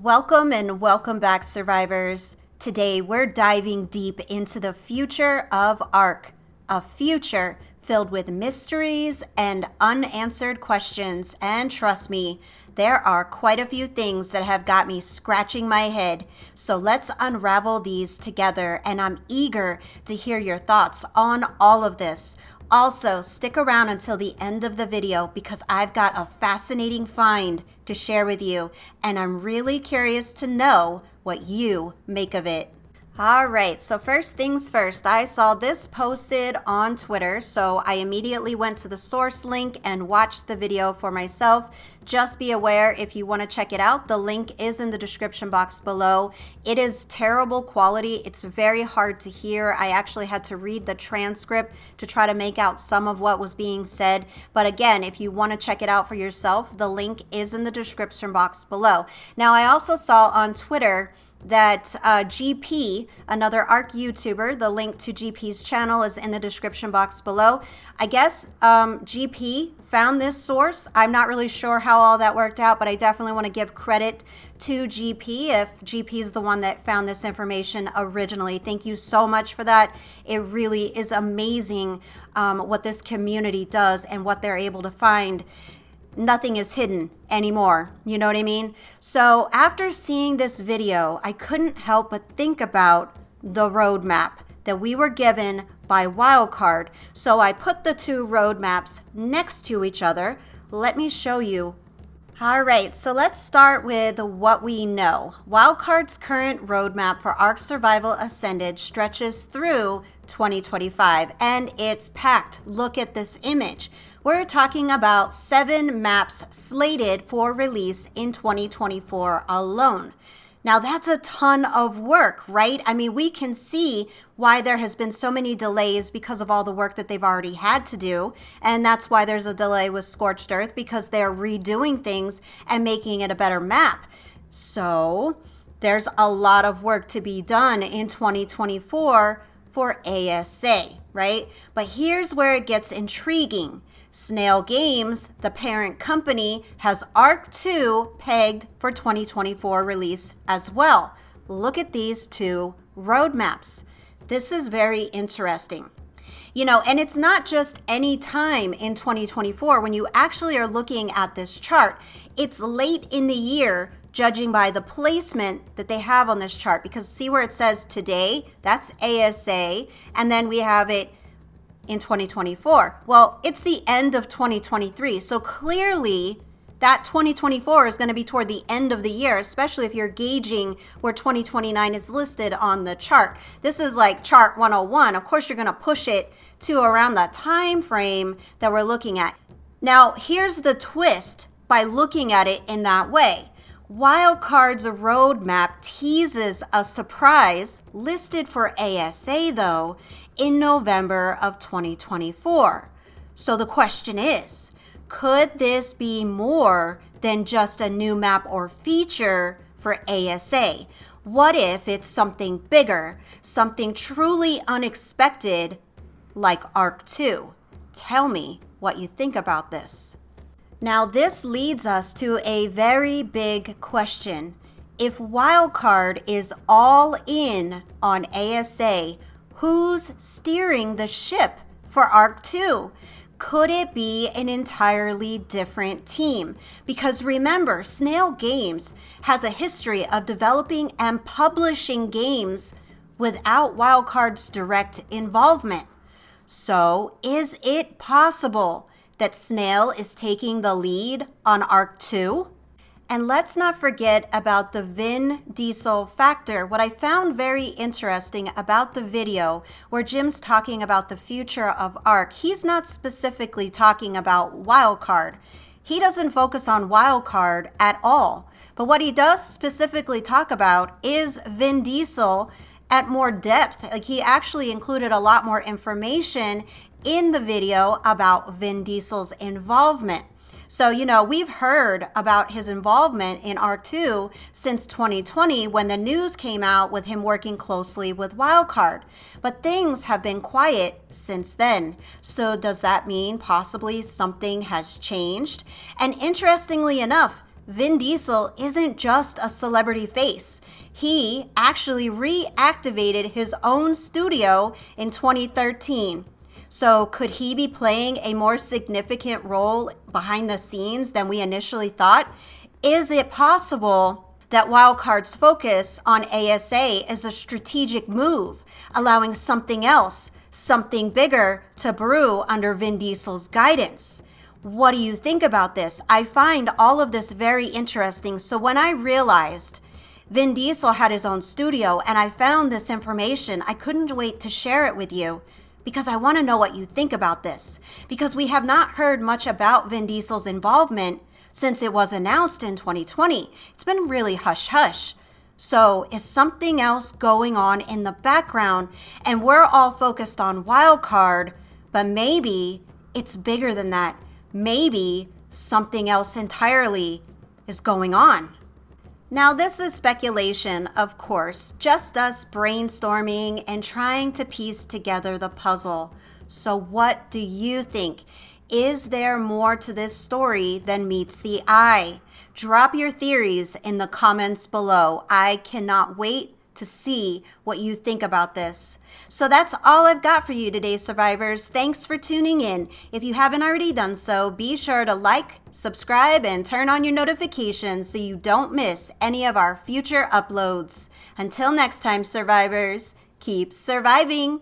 Welcome and welcome back, survivors. Today we're diving deep into the future of ARK, a future filled with mysteries and unanswered questions. And trust me, there are quite a few things that have got me scratching my head. So let's unravel these together, and I'm eager to hear your thoughts on all of this. Also, stick around until the end of the video because I've got a fascinating find to share with you, and I'm really curious to know what you make of it. All right, so first things first, I saw this posted on Twitter, so I immediately went to the source link and watched the video for myself. Just be aware, if you want to check it out, the link is in the description box below. It is terrible quality. It's very hard to hear. I actually had to read the transcript to try to make out some of what was being said. But again, if you want to check it out for yourself, the link is in the description box below. Now, I also saw on Twitter that GP, another ARK YouTuber, the link to GP's channel is in the description box below. I guess GP found this source. I'm not really sure how all that worked out, but I definitely want to give credit to GP if GP is the one that found this information originally. Thank you so much for that. It really is amazing what this community does and what they're able to find. Nothing is hidden anymore. You know what I mean? So after seeing this video, I couldn't help but think about the roadmap that we were given by Wildcard. So I put the two roadmaps next to each other. Let me show you. All right, so let's start with what we know. Wildcard's current roadmap for ARK Survival Ascended stretches through 2025, and it's packed. Look at this image. We're talking about 7 maps slated for release in 2024 alone. Now, that's a ton of work, right? I mean, we can see why there has been so many delays because of all the work that they've already had to do. And that's why there's a delay with Scorched Earth, because they're redoing things and making it a better map. So there's a lot of work to be done in 2024 for ASA, right? But here's where it gets intriguing. Snail Games, the parent company, has ARK 2 pegged for 2024 release as well. Look at these two roadmaps. This is very interesting. You know, and it's not just any time in 2024 when you actually are looking at this chart. It's late in the year, judging by the placement that they have on this chart, because see where it says today, that's ASA, and then we have it in 2024. Well, it's the end of 2023. So clearly that 2024 is going to be toward the end of the year, especially if you're gauging where 2029 is listed on the chart. This is like chart 101. Of course, you're going to push it to around the time frame that we're looking at. Now, here's the twist by looking at it in that way. Wildcard's roadmap teases a surprise listed for ASA, though, in November of 2024. So the question is, could this be more than just a new map or feature for ASA? What if it's something bigger, something truly unexpected like ARK 2? Tell me what you think about this. Now, this leads us to a very big question. If Wildcard is all in on ASA, who's steering the ship for ARK 2? Could it be an entirely different team? Because remember, Snail Games has a history of developing and publishing games without Wildcard's direct involvement. So, is it possible that Snail is taking the lead on ARK 2? And let's not forget about the Vin Diesel factor. What I found very interesting about the video where Jim's talking about the future of ARK, he's not specifically talking about Wildcard. He doesn't focus on Wildcard at all. But what he does specifically talk about is Vin Diesel at more depth. Like, he actually included a lot more information in the video about Vin Diesel's involvement. So, you know, we've heard about his involvement in ARK 2 since 2020 when the news came out with him working closely with Wildcard. But things have been quiet since then. So does that mean possibly something has changed? And interestingly enough, Vin Diesel isn't just a celebrity face. He actually reactivated his own studio in 2013. So could he be playing a more significant role behind the scenes than we initially thought? Is it possible that Wildcard's focus on ASA is a strategic move, allowing something else, something bigger, to brew under Vin Diesel's guidance? What do you think about this? I find all of this very interesting. So when I realized Vin Diesel had his own studio and I found this information, I couldn't wait to share it with you because I want to know what you think about this. Because we have not heard much about Vin Diesel's involvement since it was announced in 2020. It's been really hush-hush. So is something else going on in the background and we're all focused on Wildcard, but maybe it's bigger than that. Maybe something else entirely is going on. Now, this is speculation, of course, just us brainstorming and trying to piece together the puzzle. So what do you think? Is there more to this story than meets the eye? Drop your theories in the comments below. I cannot wait to see what you think about this. So that's all I've got for you today, survivors. Thanks for tuning in. If you haven't already done so, be sure to like, subscribe, and turn on your notifications so you don't miss any of our future uploads. Until next time, survivors, keep surviving.